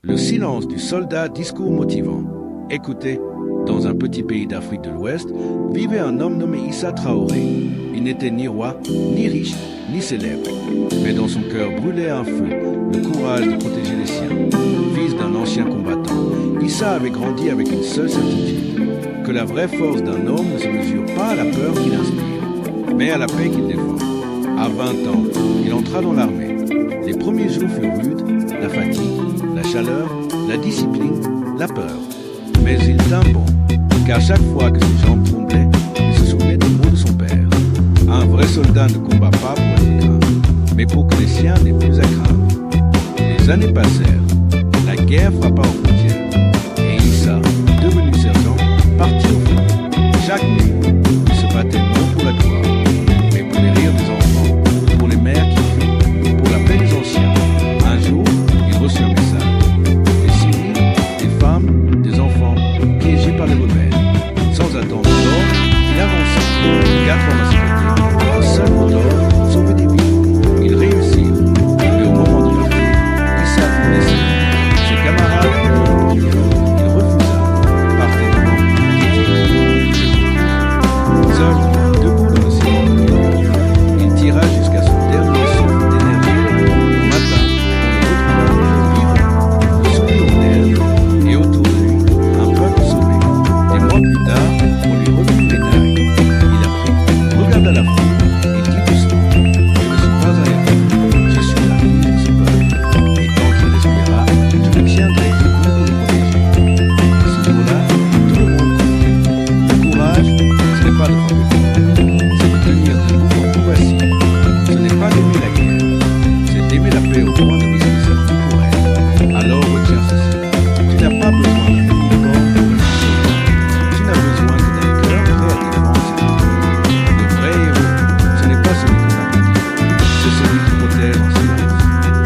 Le silence du soldat, discours motivant. Écoutez, dans un petit pays d'Afrique de l'Ouest, vivait un homme nommé Issa Traoré. Il n'était ni roi, ni riche, ni célèbre. Mais dans son cœur brûlait un feu, le courage de protéger les siens. Fils d'un ancien combattant, Issa avait grandi avec une seule certitude, que la vraie force d'un homme ne se mesure pas à la peur qu'il inspire, mais à la paix qu'il défend. À 20 ans, il entra dans l'armée. Les premiers jours furent rudes, la fatigue, la chaleur, la discipline, la peur. Mais il tint bon, car chaque fois que ses jambes tremblaient, il se souvenait des mots de son père. Un vrai soldat ne combat pas pour être craint, mais pour que les siens n'aient plus à craindre. Les années passèrent, la guerre frappa au